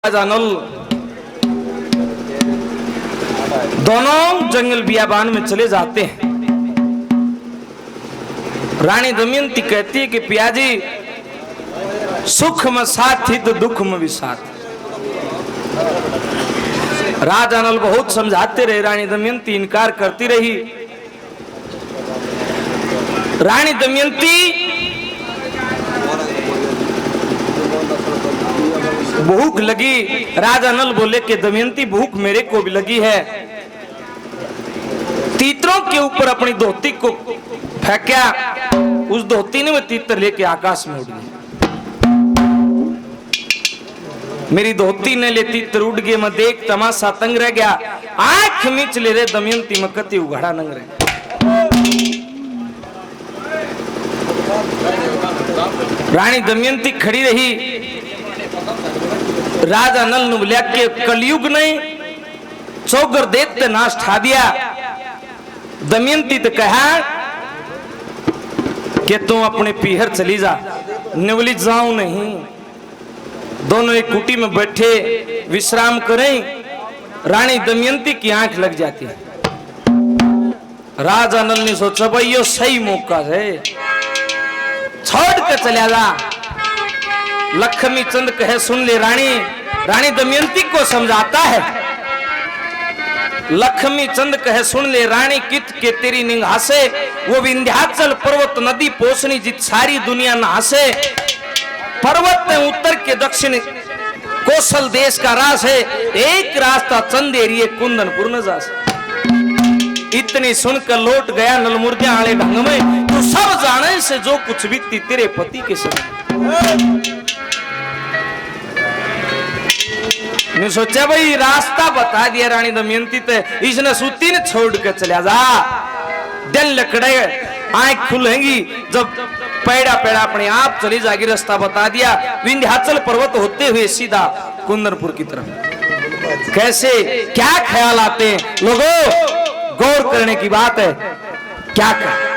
जानल दोनों जंगल बियाबान में चले जाते हैं। रानी दमयंती कहती है कि पियाजी सुख में साथ थी तो दुख में भी साथ। राजा नल बहुत समझाते रहे, रानी दमयंती इनकार करती रही। रानी दमयंती भूख लगी, राजा नल बोले कि दमयंती भूख मेरे को भी लगी है। तीतरों के ऊपर अपनी धोती को फेंका, उस धोती ने वो तीतर लेके आकाश में उड़ गई। मेरी धोती ने ले तीतर उड़ गए, मैं देख तमाशा तंग रह गया। आंख मीच ले रे दमयंती में कति उघाड़ा नंग रहे। रानी दमयंती खड़ी रही। राजा नल ने बोलिया कि कलयुग नहीं चौगर देते नाश ठा दिया। दमयंती तो कहा कि तुम अपने पीहर चली जा। निवली जाऊं नहीं। दोनों एक कुटी में बैठे विश्राम करें। रानी दमयंती की आंख लग जाती है। राजा नल ने सोचा भाई यो सही मौका है, छोड़ कर चला जा। लक्ष्मी चंद कहे सुन ले रानी। रानी दमयंती को समझाता है। लक्ष्मी चंद कहे सुन ले रानी, कित के तेरी निगाह से वो विंध्याचल पर्वत नदी पोषणी जित सारी दुनिया नहासे। पर्वत में उत्तर के दक्षिण कौशल देश का रास है। एक रास्ता चंदेरी कुंदनपुर न जास। इतनी सुनकर लौट गया नलमुर्दिया आले ढंग में। तू सब जाने से जो कुछ बीती तेरे पति के साथ। मैं सोचा भाई रास्ता बता दिया रानी दमयंती ते, इसने सूती ने छोड़ के चला जा। दिल लकड़े आंख खुलेंगी जब पैड़ा पैड़ा अपने आप चली जाएगी। रास्ता बता दिया। विंध्याचल पर्वत होते हुए सीधा कुंदनपुर की तरफ। कैसे क्या ख्याल आते हैं लोगों, गौर करने की बात है। क्या कर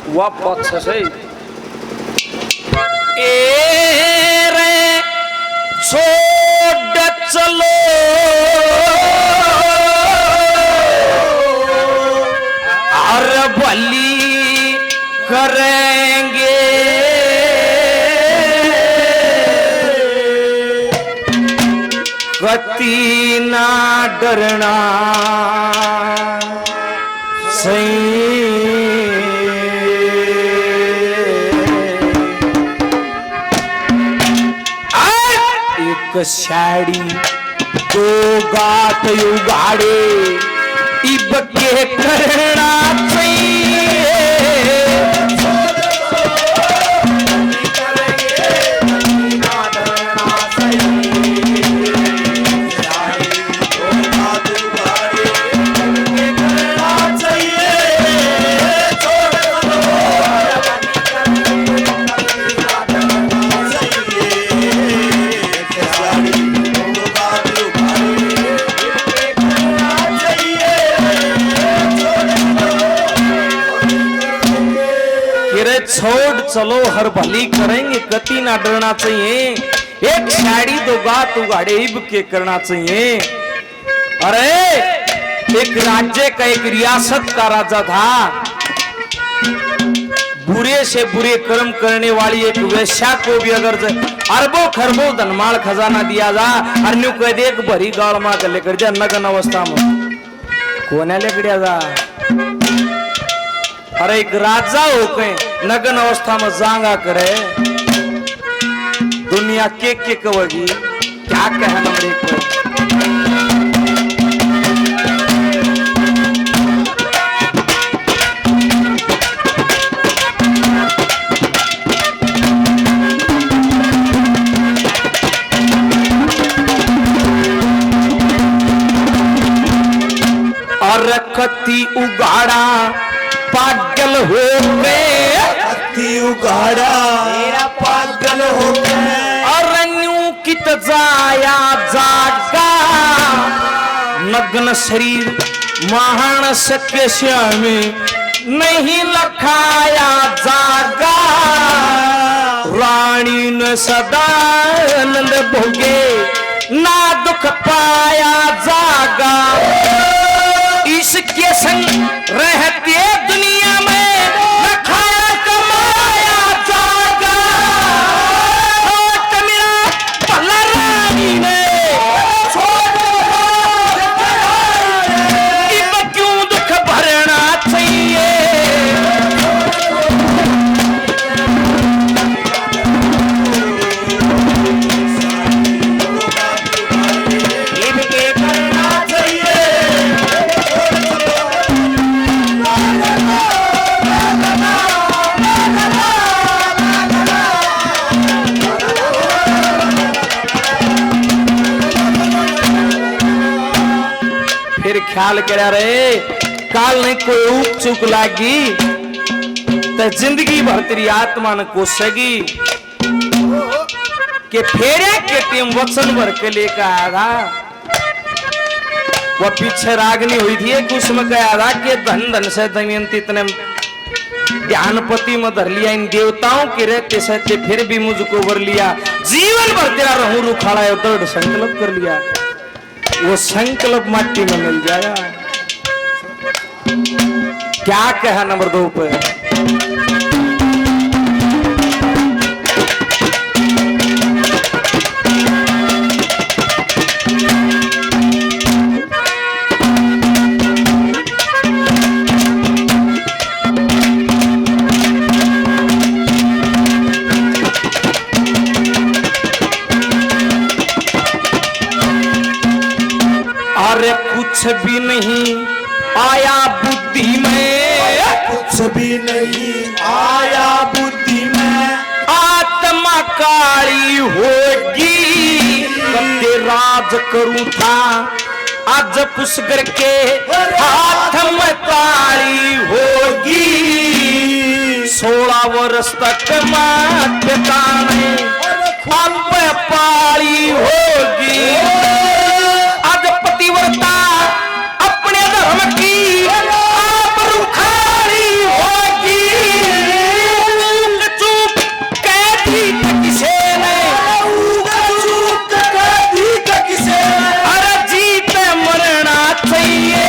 वापस से ए रे छोड़ चलो और बलि करेंगे। कति ना डरना सही। साड़ी दो गात उगाड़े इब के करना चाहिए। छोड़ चलो हर भली करेंगे, कति ना डरना चाहिए। एक साड़ी दो गात उगाड़े इब के करना चाहिए। अरे एक राज्य का एक रियासत का राजा था। बुरे से बुरे कर्म करने वाली एक वेश्या को भी अगर अरबों खरबों धनमाल खजाना दिया जा और न्यू कह दे एक भरी गाड़ मां कर लेकर जा नगन अवस्था में कोने लेकर जा। अरे एक राजा हो के नगन अवस्था में जांगा करे दुनिया के कवगी क्या कहे नंबर एक पर। और कति उगाड़ा पागल हो गए, अति उगाड़ा मेरा पागल हो गए। और जाया जागा नग्न शरीर मानस के श्यामी नहीं लखाया जागा रानी न सदानंद भोगे ना दुख पाया जागा इसके संग रहते दुनिया में न खाया कमाया जागा मेरा भला रानी ने क्यों दुख भरना चाहिए फिर ख्याल करा रहे काल नहीं कोई ऊक चूक लागी तो जिंदगी भर तेरी आत्मा न कोसेगी के फेरे के टीम वचन भर के लेकर आया था वह पीछे रागनी हुई थी कि उसमें कहा था कि धन धन से दमयंती इतने ध्यानपति में धर लिया इन देवताओं के रहते सहते फिर भी मुझको वर लिया जीवन भर तेरा रहूं रुखाड़ा है दृढ़ संकल्प कर लिया वो संकल्प माटी में मिल जाया क्या कहा नंबर 2 पे अरे कुछ भी नहीं आया बुद्धि में कुछ भी नहीं आया बुद्धि में आत्मा काली होगी कब राज करूं था आज पुष्कर के हाथ में ताली होगी 16 वर्ष तक माता ने अब पाली होगी आज पतिव्रता अपने धर्म की आप रुखारी होगी चुप कैदी किसे ने चूक कैदी का किसे अरे जीत मरना चाहिए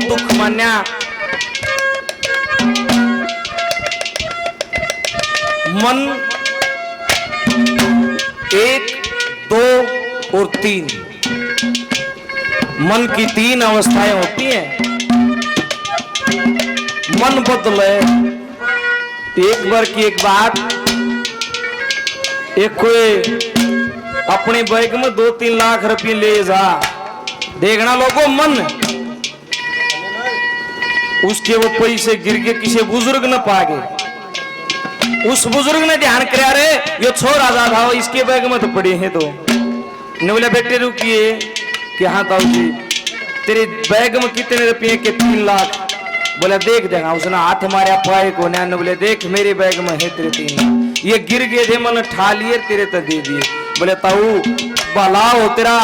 दुख मान्या मन 1, 2 और 3 मन की 3 अवस्थाएं होती हैं मन बदले एक बार की एक बात एक कोई अपने बैग में 2-3 लाख रुपए ले जा देखना लोगों मन उसके वो पैसे गिर के किसी बुजुर्ग न पागे उस बुजुर्ग ने ध्यान करा रे ये छोरा आजाद हो इसके बैग में तो पड़े हैं तो ने बोला बेटे रुकिए कि हाँ ताऊ जी तेरे बैग में कितने रुपये के 3 लाख बोला देख देगा उसने हाथ मारा पाए को ने बोले देख मेरे बैग में है तेरे 3 लाख ये गिर गए थे मन ठा लिए तेरे तो दे दिए बोले ताऊ भला हो तेरा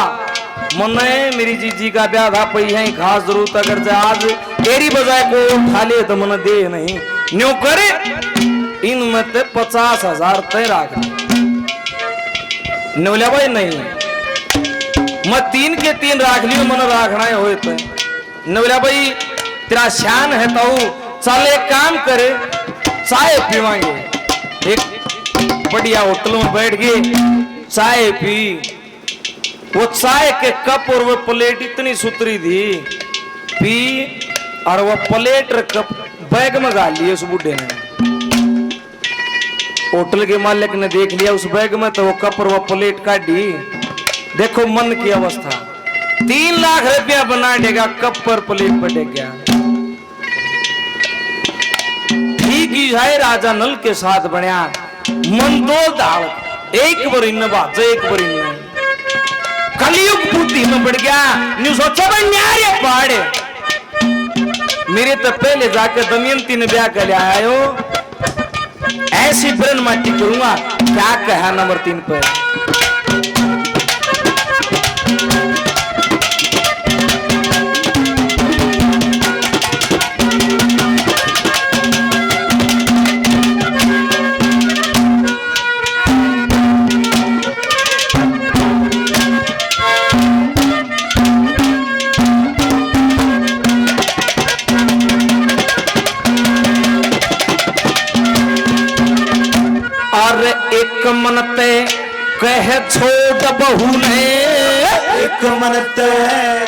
मन मेरी जीजी का ब्याह था पैसा ही खास जरूरत अगर से आज तेरी बजाय को उठा ले तो मन दे नहीं न्यू करे इन मत 50,000 तय राख नवलिया भाई नहीं मैं 3 के 3 राख लियो मन राखना है हो तो नवलिया भाई तेरा शान है तो चल एक काम करे चाय पीवाएंगे एक बढ़िया होटल में बैठ के चाय पी वो चाय के कप और वो प्लेट इतनी सुथरी थी, पी और वो प्लेट और कप बैग में गाल लिए उस बूढ़े ने। होटल के मालिक ने देख लिया उस बैग में तो वो कप और वो प्लेट काटी। देखो मन की अवस्था, 3 लाख रुपया बना देगा, कप पर प्लेट पर देख गया। ठीक ही है, राजा नल के साथ बनया मन दो दाल, एक बार इन बाज एक बार इन कलयुग बुद्धि में बढ़ गया। न्यू सोचा न्यारे पाड़े मेरे तो पहले जाकर दमयंती ने ब्याह कर लिया आयो, ऐसी ब्रन माटी करूंगा। क्या कहा नंबर 3 पर एक मनते कह छोड़ बहू ने, एक मनते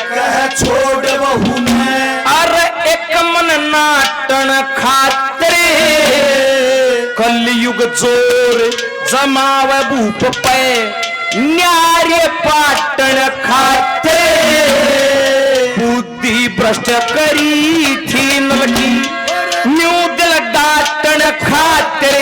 कह छोड़ बहू ने, अरे एक मन नाटन खातरे कलयुग जोर जमाव भूप पे न्यारे पाटन खातरे बुद्धि भ्रष्ट करी थी नलकी न्यू दिल डाटन खातरे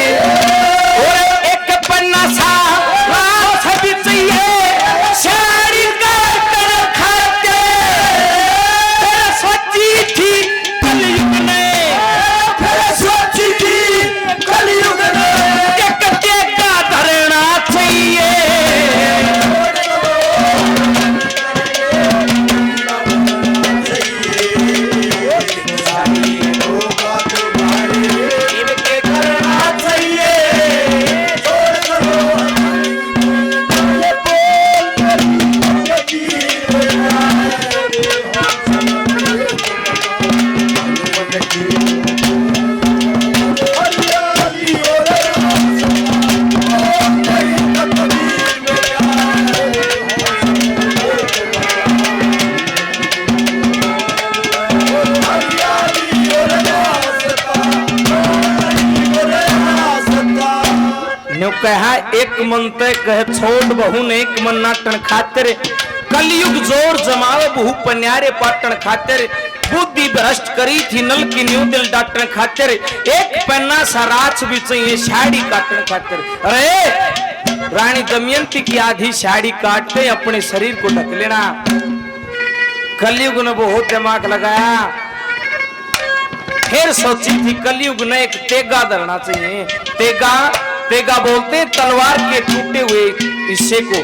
कहा एक मन ते कह छोड़ बहू ने, एक मन नाटन खातिर कलयुग जोर जमावे बहु पन्यारे पाटन खातिर बुद्धि भ्रष्ट करी थी नल की न्यू दिल डाटन खातिर एक पन्ना सा राछ भी चाहिए साड़ी काटन खातिर। अरे रानी दमयंती की आधी साड़ी काटते अपने शरीर को ढक लेना। कलयुग ने बहुत दिमाग लगाया, फिर सोची थी कलयुग ने एक तेगा धरना चाहिए। तेगा तेगा बोलते हैं तलवार के टूटे हुए हिस्से को,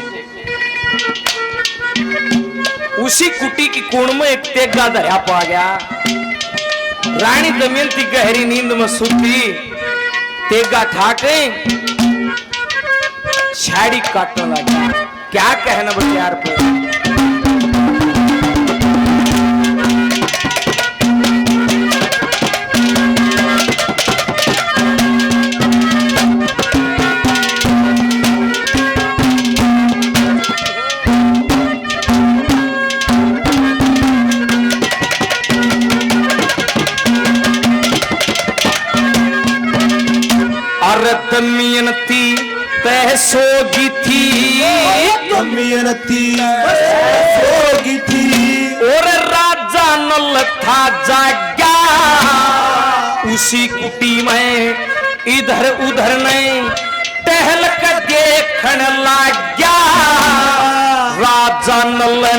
उसी कुटी की कोण में एक तेगा धरा पा गया। रानी दमयंती गहरी नींद में सुती, तेगा ठाके साड़ी काटने लगा। क्या कहना बच्चार पर दमयंती तह सोगी थी, दमयंती सोगी थी और राजा नल था जाग्या। उसी कुटी में इधर उधर ने टहल कर देखने लग गया। राजा नल